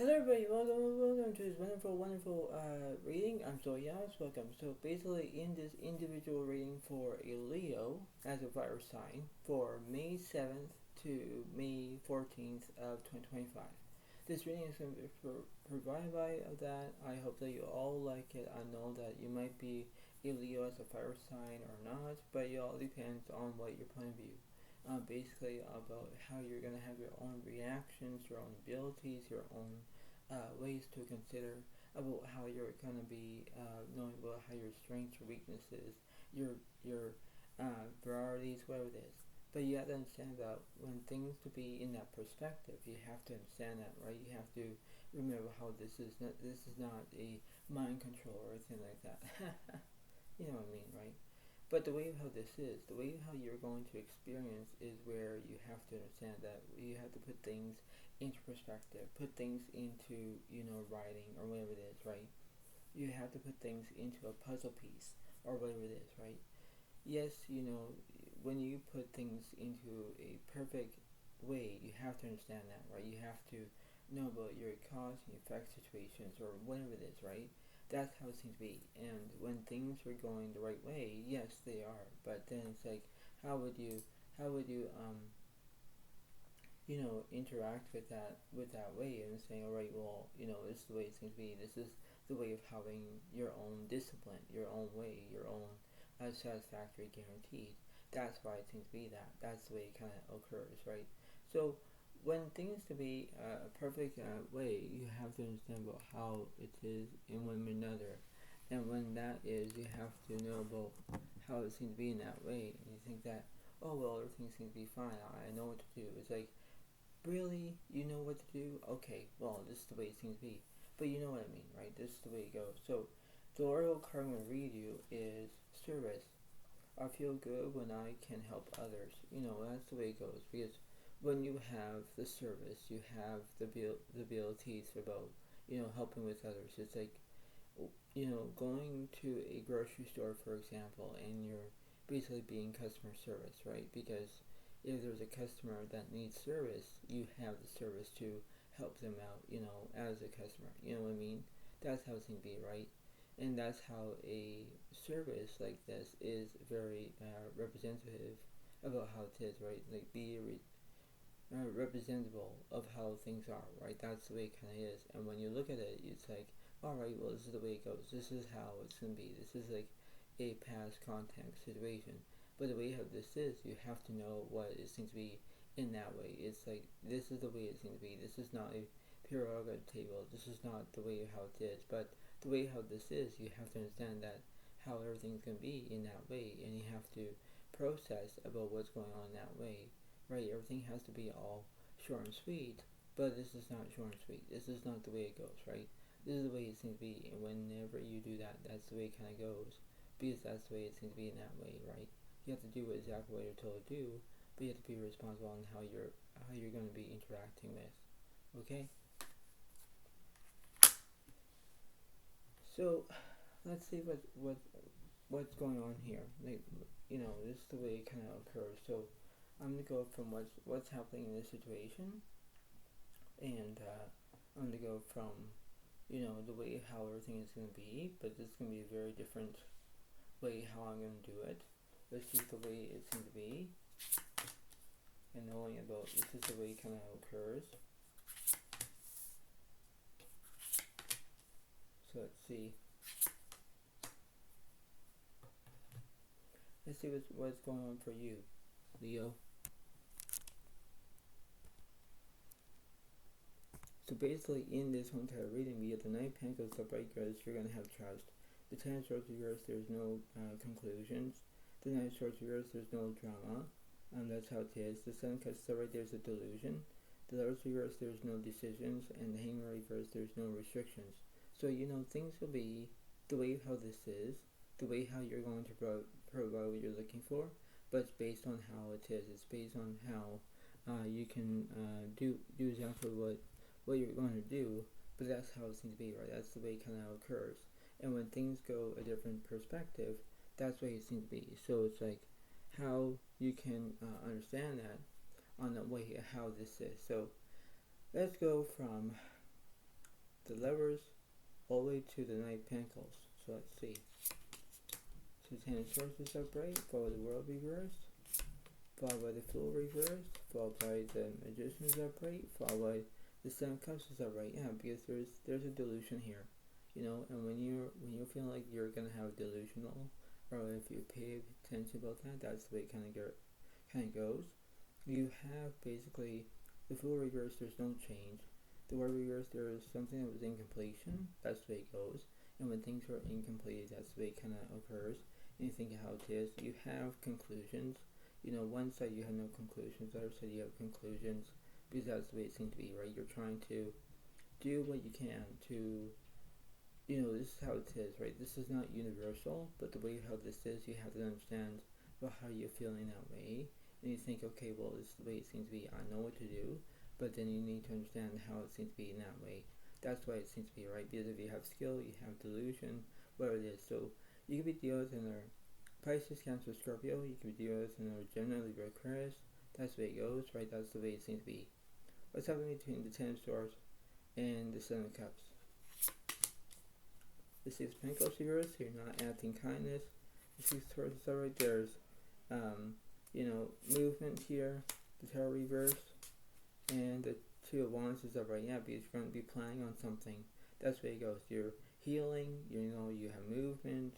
Hello everybody, welcome to this wonderful reading. I'm Zodiac, welcome. So basically in this individual reading for a Leo as a fire sign for May 7th to May 14th of 2025. This reading is going to be provided by that. I hope that you all like it. I know that you might be a Leo as a fire sign or not, but it all depends on what your point of view. Basically about how you're going to have your own reactions, your own abilities, your own ways to consider about how you're going to be knowing about how your strengths or weaknesses, your priorities, whatever it is. But you have to understand that when things to be in that perspective, you have to understand that, right? You have to remember how this is not a mind control or anything like that. You know what I mean, right? But the way of how this is, the way of how you're going to experience is where you have to understand that you have to put things into perspective, put things into, writing or whatever it is, right? You have to put things into a puzzle piece or whatever it is, right? Yes, when you put things into a perfect way, you have to understand that, right? You have to know about your cause and effect situations or whatever it is, right? That's how it seems to be. And when things are going the right way, yes, they are. But then it's like, how would you, how would you, interact with that way and saying, all right, well, this is the way it seems to be. This is the way of having your own discipline, your own way, your own satisfactory guaranteed. That's why it seems to be that. That's the way it kind of occurs, right? So when things to be a perfect way, you have to understand about how it is in one another. And when that is, you have to know about how it seems to be in that way. And you think that, oh, well, everything seems to be fine. I know what to do. It's like, really? You know what to do? Okay, well, this is the way it seems to be. But you know what I mean, right? This is the way it goes. So, the oracle card I'm going to read you is service. I feel good when I can help others. That's the way it goes. Because when you have the service, you have the abilities about, helping with others. It's like, going to a grocery store, for example, and you're basically being customer service, right? Because if there's a customer that needs service, you have the service to help them out, as a customer. You know what I mean? That's how it's going to be, right? And that's how a service like this is very representative about how it is, right? Like representable of how things are, right? That's the way it kind of is. And when you look at it, it's like, all right, well, this is the way it goes. This is how it's gonna be. This is like a past context situation. But the way how this is, you have to know what it seems to be in that way. It's like this is the way it seems to be. This is not a prerogative table. This is not the way how it is. But the way how this is, you have to understand that how everything's gonna be in that way, and you have to process about what's going on in that way, right? Everything has to be all short and sweet, but this is not short and sweet. This is not the way it goes, right? This is the way it seems to be, and whenever you do that, that's the way it kind of goes, because that's the way it seems to be in that way, right? You have to do exactly what you're told to do, but you have to be responsible on how you're going to be interacting with. Okay. So let's see what's going on here. Like, this is the way it kind of occurs. So I'm gonna go from what's happening in this situation, and I'm gonna go from the way how everything is gonna be, but this is gonna be a very different way how I'm gonna do it. This is the way it seems to be, and knowing about this is the way it kind of occurs. So let's see. Let's see what's going on for you, Leo. So basically, in this whole entire reading, we get the Knight of Pentacles, the Bright Girls, you're going to have trust. The Ten of Swords reversed, there's no conclusions. The Knight of Swords reversed, there's no drama. That's how it is. The Sun of Cups, right, there's a delusion. The Lovers reversed, there's no decisions. And the Hangman reversed, there's no restrictions. So, things will be the way how this is, the way how you're going to provide what you're looking for, but it's based on how it is. It's based on how you can do exactly what you're going to do, but that's how it seems to be, right? That's the way it kind of occurs. And when things go a different perspective, that's the way it seems to be. So it's like how you can understand that on the way how this is. So let's go from the Lovers all the way to the Knight of Pentacles. So let's see. So the Ten of Swords is upright, followed by the World reversed, followed by the Fool reversed, followed by the Magician is upright, followed by the Seven of Cups is upright. Yeah, because there's a delusion here, you know. And when you feel like you're gonna have delusional, or if you pay attention about that, that's the way it kind of goes. You have basically the Fool reverse. There's no change. The World reverse. There is something that was incompletion. That's the way it goes. And when things are incomplete, that's the way it kind of occurs. And you think of how it is. You have conclusions. You know, one side you have no conclusions. The other side you have conclusions, because that's the way it seems to be, right? You're trying to do what you can to, you know, this is how it is, right? This is not universal, but the way how this is, you have to understand about how you're feeling that way. And you think, okay, well, this is the way it seems to be. I know what to do. But then you need to understand how it seems to be in that way. That's why it seems to be, right? Because if you have skill, you have delusion, whatever it is. So you could be dealing with another Pisces, Cancer, Scorpio. You could be dealing with another Gemini, Libra, Aquarius. That's the way it goes, right? That's the way it seems to be. What's happening between the Ten of Swords and the Seven of Cups? The Six of Pentacles reverse. You're not acting kindness. The Six of Swords is alright. There's, you know, movement here. The Tower reverse. And the Two of Wands is upright. Yeah, because you're going to be planning on something. That's the way it goes. You're healing. You know, you have movement.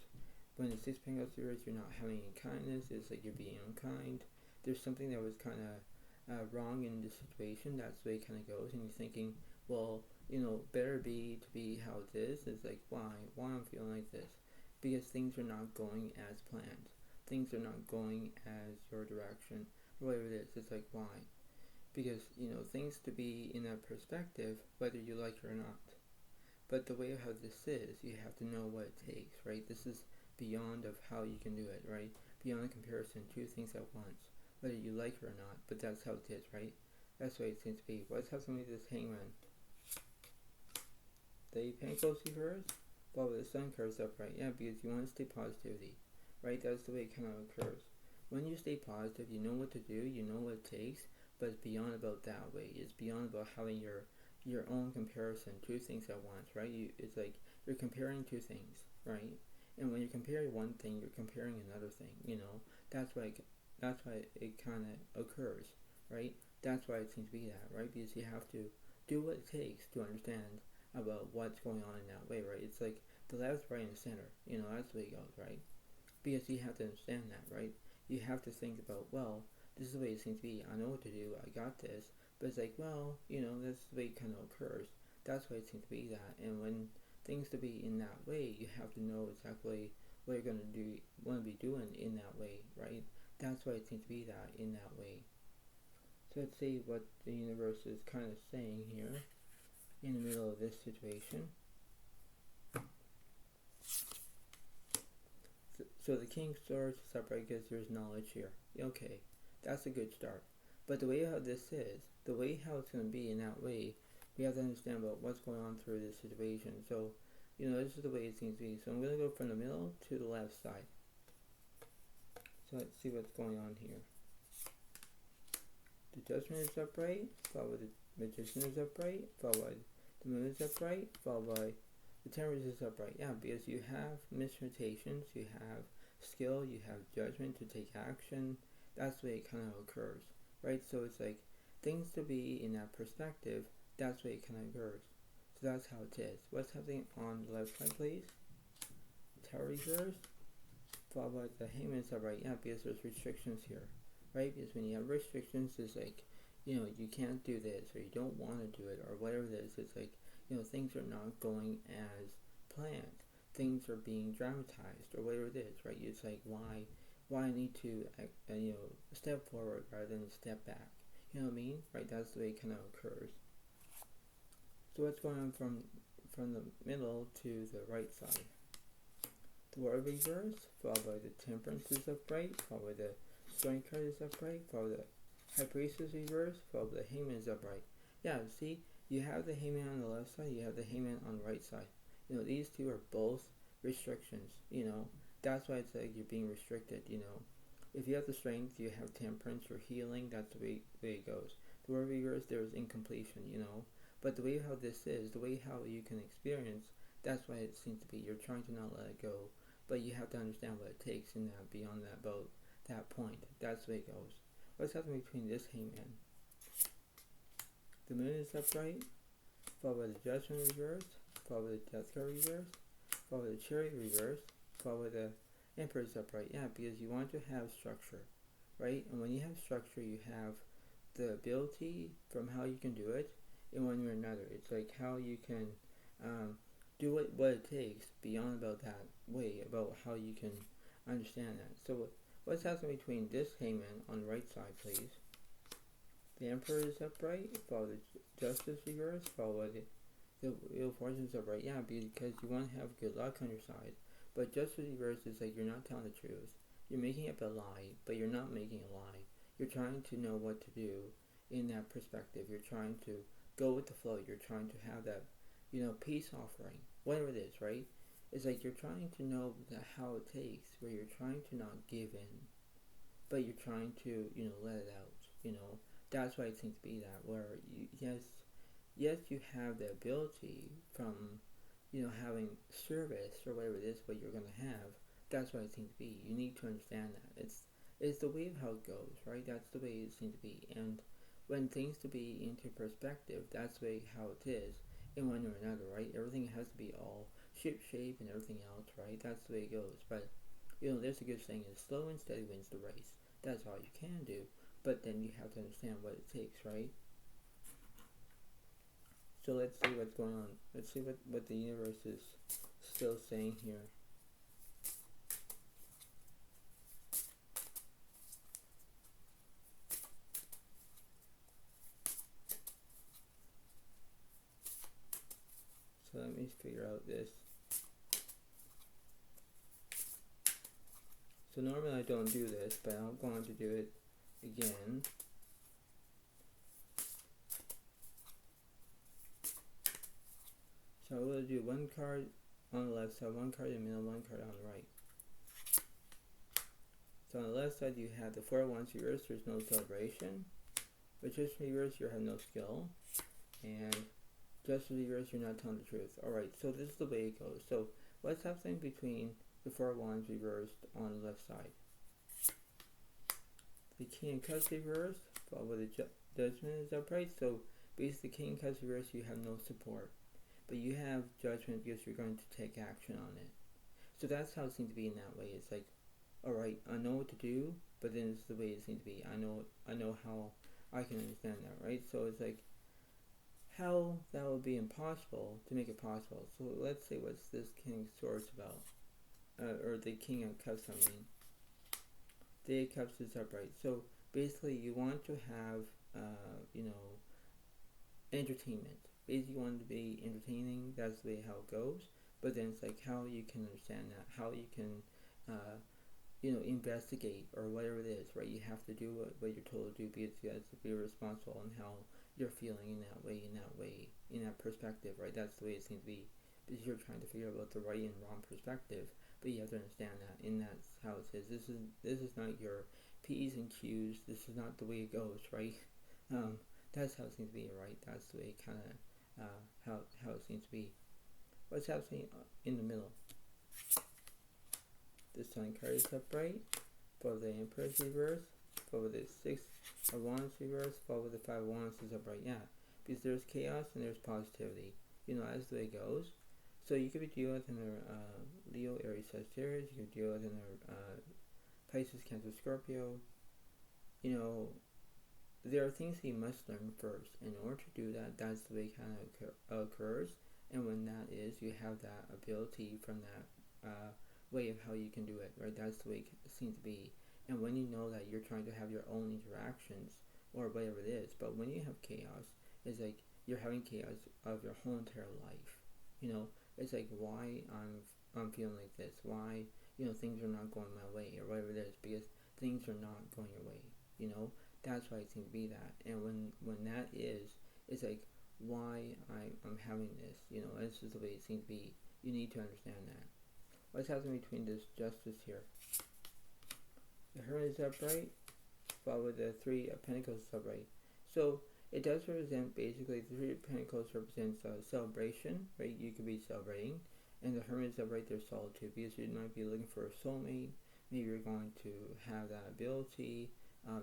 When the Six of Pentacles reverse, you're not having any kindness. It's like you're being unkind. There's something that was kind of wrong in this situation. That's the way it kind of goes. And you're thinking, well, you know, better be to be how it is. It's like, why I'm feeling like this? Because things are not going as planned. Things are not going as your direction. Whatever it is, it's like, why? Because, you know, things to be in that perspective, whether you like it or not. But the way of how this is, you have to know what it takes, right? This is beyond of how you can do it, right? Beyond the comparison, two things at once, whether you like it or not. But that's how it is, right? That's the way it seems to be. What's happening with this Hangman? The Pentacles reverse, followed by the Sun cards upright. Yeah, because you want to stay positivity, right? That's the way it kind of occurs. When you stay positive, you know what to do, you know what it takes. But it's beyond about that way. It's beyond about having your own comparison, two things at once, right? It's like you're comparing two things, right? And when you're comparing one thing, you're comparing another thing. You know, that's why it kind of occurs, right? That's why it seems to be that, right? Because you have to do what it takes to understand about what's going on in that way, right? It's like the left, right, and the center. You know, that's the way it goes, right? Because you have to understand that, right? You have to think about, well, this is the way it seems to be. I know what to do. I got this. But it's like, well, you know, that's the way it kind of occurs. That's why it seems to be that. And when things to be in that way, you have to know exactly what you're going to be doing in that way, right? That's why it seems to be that in that way. So let's see what the universe is kind of saying here in the middle of this situation. So the King of Swords is upright because there's knowledge here. Okay. That's a good start. But the way how this is, the way how it's going to be in that way, we have to understand about what's going on through this situation. So, you know, this is the way it seems to be. So I'm going to go from the middle to the left side. So let's see what's going on here. The Judgment is upright, followed by the Magician is upright, followed by the Moon is upright, followed by the Temperance is upright. Yeah, because you have mismutations, you have skill, you have judgment to take action. That's the way it kind of occurs, right? So it's like things to be in that perspective. That's the way it kind of occurs. So that's how it is. What's happening on the left side, please? Tower reverse, followed by the Hangman is upright. Yeah, because there's restrictions here, right? Because when you have restrictions, it's like, you know, you can't do this, or you don't want to do it, or whatever it is. It's like, you know, things are not going as planned. Things are being dramatized, or whatever it is, right? It's like, why I need to, you know, step forward rather than step back. You know what I mean? Right? That's the way it kind of occurs. So what's going on from the middle to the right side? The World reverse, followed by the Temperance is upright, followed by the Strength card is upright, followed by the High Priestess reverse, followed by the Hangman is upright. Yeah, see, you have the Hangman on the left side, you have the Hangman on the right side. You know, these two are both restrictions, you know. That's why it's like you're being restricted, you know. If you have the Strength, you have Temperance or healing, that's the way it goes. The World reverse, there is incompletion, you know. But the way how this is, the way how you can experience, that's why it seems to be. You're trying to not let it go, but you have to understand what it takes in that, beyond that, about that point. That's the way it goes. What's happening between this hangman? The moon is upright, followed by the judgment reverse, followed by the death card reverse, followed by the chariot reverse, followed by the emperor's upright. Yeah, because you want to have structure, right? And when you have structure, you have the ability from how you can do it in one way or another. It's like how you can do what it takes beyond about that way, about how you can understand that. So what's happening between this hangman on the right side, please? The emperor is upright, followed by the justice reverse, followed by the wheel of fortune's upright. Yeah, because you want to have good luck on your side. But justice reverse is like you're not telling the truth. You're making up a lie, but you're not making a lie. You're trying to know what to do in that perspective. You're trying to go with the flow. You're trying to have that, peace offering, whatever it is, right? It's like you're trying to know how it takes, where you're trying to not give in, but you're trying to, let it out, That's why it seems to be that, where yes, you have the ability from, having service or whatever it is, what you're going to have. That's why it seems to be. You need to understand that. It's the way of how it goes, right? That's the way it seems to be. And when things to be into perspective, that's the way how it is in one or another, right? Everything has to be all ship shape and everything else, right? That's the way it goes. But there's a good saying is slow and steady wins the race. That's all you can do. But then you have to understand what it takes, right? So let's see what's going on. Let's see what the universe is still saying here. So let me figure out this. So normally I don't do this, but I'm going to do it again. So I'm going to do one card on the left side, one card in the middle, one card on the right. So on the left side you have the 4 of Wands reversed, there's no celebration. Magician reversed, you have no skill. And Justice reversed, you're not telling the truth. Alright, so this is the way it goes. So what's happening between the 4 of Wands reversed on the left side? The King of Cups reversed, followed by the Judgment is upright. So basically the King of Cups reversed, you have no support. But you have judgment because you're going to take action on it. So that's how it seems to be in that way. It's like, alright, I know what to do, but then it's the way it seems to be. I know how I can understand that, right? So it's like how that would be impossible to make it possible. So let's say what's this King of Swords about? Or the King of Cups, I mean. The 8 of Cups is upright. So basically you want to have, entertainment. Basically you want to be entertaining, that's the way how it goes. But then it's like how you can understand that, how you can, investigate or whatever it is, right? You have to do what you're told to do because you have to be responsible on how you're feeling in that way, in that perspective, right? That's the way it seems to be. Because you're trying to figure out the right and wrong perspective, but you have to understand that, and that's how it is. This is not your P's and Q's. This is not the way it goes, right? That's how it seems to be, right? That's the way kind of how it seems to be. What's happening in the middle? The Sun card is upright, followed by the Emperor's reverse, followed by the 6 of Wands reverse, followed by the 5 of Wands is upright. Yeah, because there's chaos and there's positivity. As the way it goes. So you could be dealing with another Leo, Aries, Sagittarius. You could deal with another Pisces, Cancer, Scorpio. There are things that you must learn first. In order to do that, that's the way it kind of occurs. And when that is, you have that ability from that way of how you can do it, right? That's the way it seems to be. And when you know that you're trying to have your own interactions or whatever it is, but when you have chaos, it's like you're having chaos of your whole entire life. It's like why I'm feeling like this, why things are not going my way or whatever it is, because things are not going your way. That's why it seems to be that. And when that is, it's like why I'm having this. This is the way it seems to be. You need to understand that. What's happening between this justice here? The Hermit is upright, followed with the 3 of Pentacles is upright. So It does represent basically the Three of Pentacles represents celebration, right? You could be celebrating, and the Hermit is right there, solitude, because you might be looking for a soulmate. Maybe you're going to have that ability.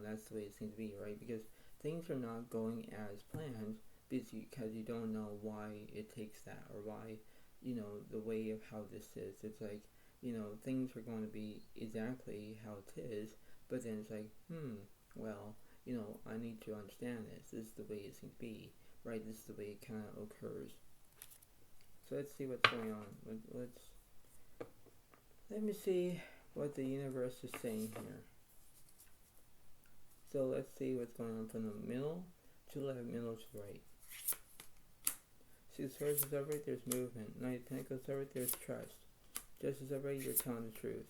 That's the way it seems to be, right? Because things are not going as planned because you don't know why it takes that, or why, the way of how this is. It's like, things are going to be exactly how it is, but then it's like, well, I need to understand this. This is the way it seems to be, right? This is the way it kind of occurs. So let's see what's going on. Let me see what the universe is saying here. So let's see what's going on from the middle to left, middle to right. See, the Swords is over, there's movement. Knight of Pentacles over, there's trust. Justice over, you're telling the truth.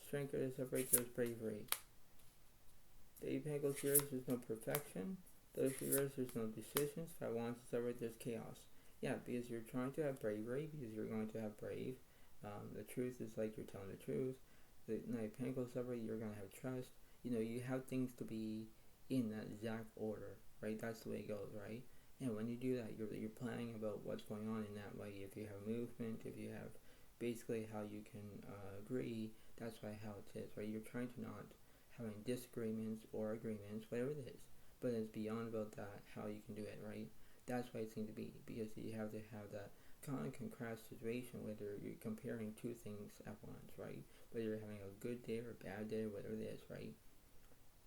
Strength is over, there's bravery. The Eight of Pentacles here, there's no perfection. Those yours, there's no decisions. Five of Wands is over, there's chaos. Yeah, because you're trying to have bravery, because you're going to have brave. The truth is like you're telling the truth. The Knight of Pentacles over, you're going to have trust. You have things to be in that exact order, right? That's the way it goes, right? And when you do that, you're planning about what's going on in that way. If you have movement, if you have basically how you can agree, that's why how it is, right? You're trying to not having disagreements or agreements, whatever it is, but it's beyond about that, how you can do it, right? That's why it seems to be, because you have to have that kind of contrast situation, whether you're comparing two things at once, right? Whether you're having a good day or a bad day, whatever it is, right?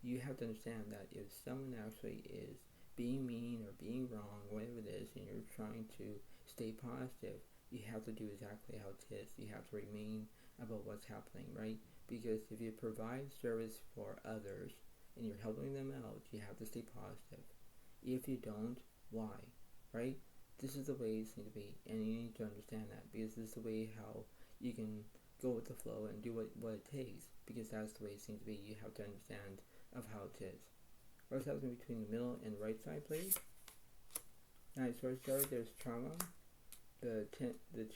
You have to understand that if someone actually is being mean or being wrong, whatever it is, and you're trying to stay positive, you have to do exactly how it is. You have to remain about what's happening, right? Because if you provide service for others and you're helping them out, you have to stay positive. If you don't, why? Right? This is the way it seems to be, and you need to understand that, because this is the way how you can go with the flow and do what it takes, because that's the way it seems to be. You have to understand of how it is. What's happening between the middle and the right side, please? Nine of Swords card, there's trauma. The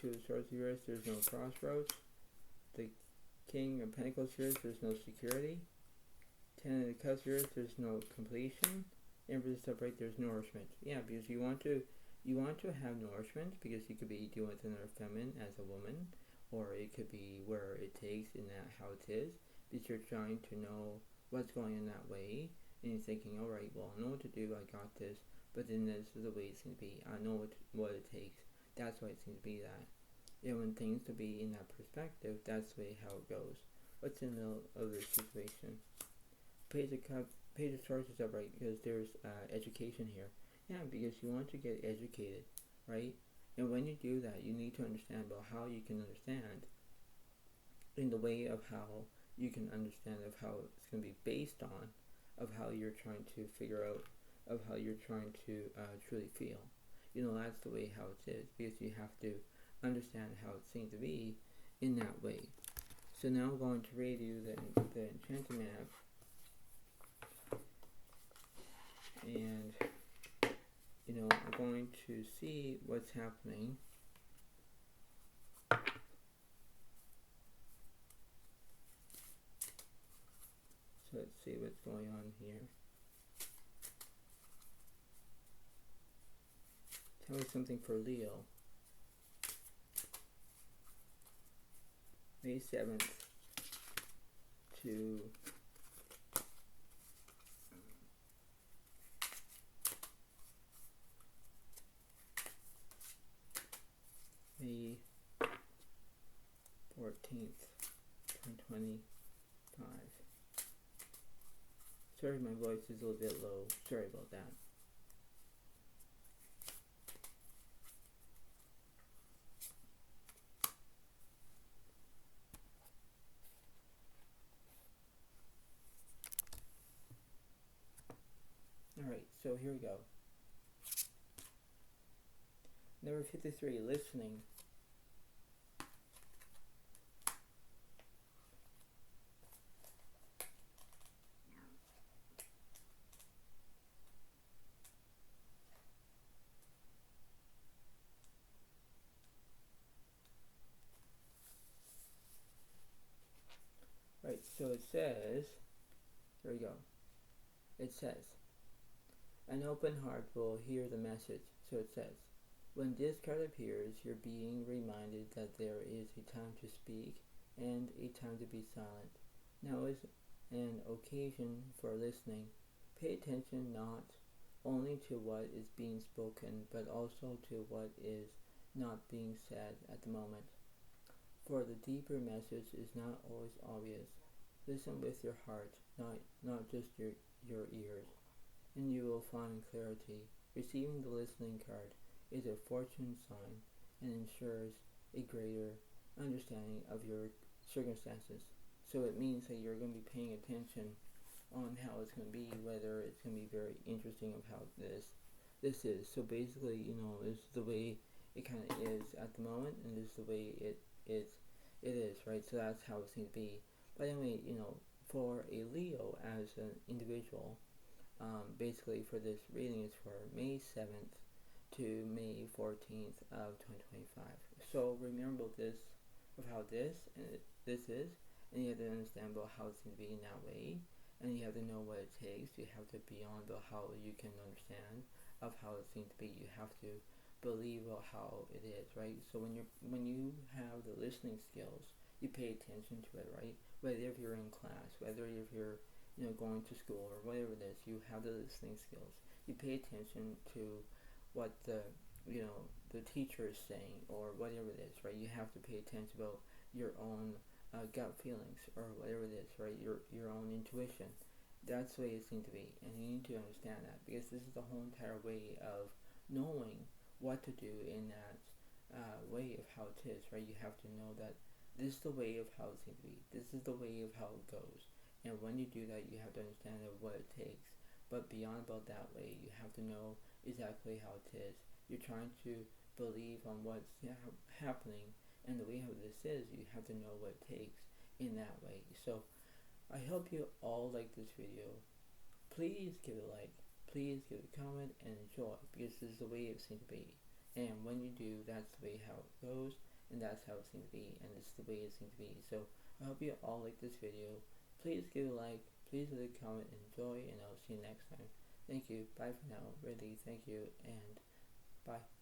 Two of Swords here, there's no crossroads. The King of Pentacles here, there's no security. Ten of the Cups here, there's no completion. Empress upright, there's nourishment. Yeah, because you want to have nourishment, because you could be dealing with another feminine as a woman, or it could be where it takes in that how it is, because you're trying to know what's going in that way, and you're thinking, alright, well, I know what to do, I got this, but then this is the way it's going to be. I know what it takes. That's why it seems to be that. And when things to be in that perspective, that's the way how it goes. What's in the middle of the situation? Page of Swords is upright, because there's education here. Yeah, because you want to get educated, right? And when you do that, you need to understand about how you can understand in the way of how you can understand of how it's going to be based on of how you're trying to figure out of how you're trying to truly feel. That's the way how it is, because you have to understand how it seems to be in that way. So now I'm going to read you the Enchanted Mapp, and I'm going to see what's happening. So let's see what's going on here. Tell me something for Leo. May 7th to May 14th, 2025. Sorry, my voice is a little bit low. Sorry about that. Alright, so here we go. Number 53, listening. Right, so it says, here we go. It says, An open heart will hear the message. So it says, when this card appears, you're being reminded that there is a time to speak and a time to be silent. Now is an occasion for listening. Pay attention not only to what is being spoken, but also to what is not being said at the moment. For the deeper message is not always obvious. Listen with your heart, not just your ears, and you will find clarity. Receiving the listening card is a fortune sign and ensures a greater understanding of your circumstances. So it means that you're going to be paying attention on how it's going to be, whether it's going to be very interesting of how this is. So basically, this is the way it kind of is at the moment, and this is the way it is, right? So that's how it's going to be. But anyway, for a Leo as an individual, basically for this reading is for May 7th to May 14th of 2025. So remember this of how this is, and you have to understand about how it's going to be in that way, and you have to know what it takes. You have to beyond about how you can understand of how it's going to be. You have to believe about how it is, right? So when you have the listening skills, you pay attention to it, right? Whether if you're in class, whether if you're going to school or whatever it is, you have the listening skills. You pay attention to what the teacher is saying or whatever it is, right? You have to pay attention about your own gut feelings or whatever it is, right? Your own intuition. That's the way it seems to be, and you need to understand that, because this is the whole entire way of knowing what to do in that way of how it is, right? You have to know that this is the way of how it's going to be. This is the way of how it goes. And when you do that, you have to understand what it takes. But beyond about that way, you have to know exactly how it is. You're trying to believe on what's happening, and the way how this is, you have to know what it takes in that way. So I hope you all like this video. Please give it a like, please give it a comment, and enjoy, because this is the way it seems to be. And when you do, that's the way how it goes, and that's how it seems to be, and this is the way it seems to be. So I hope you all like this video. Please give it a like, please leave a comment, and enjoy, and I'll see you next time. Thank you. Bye for now. Really, thank you, and bye.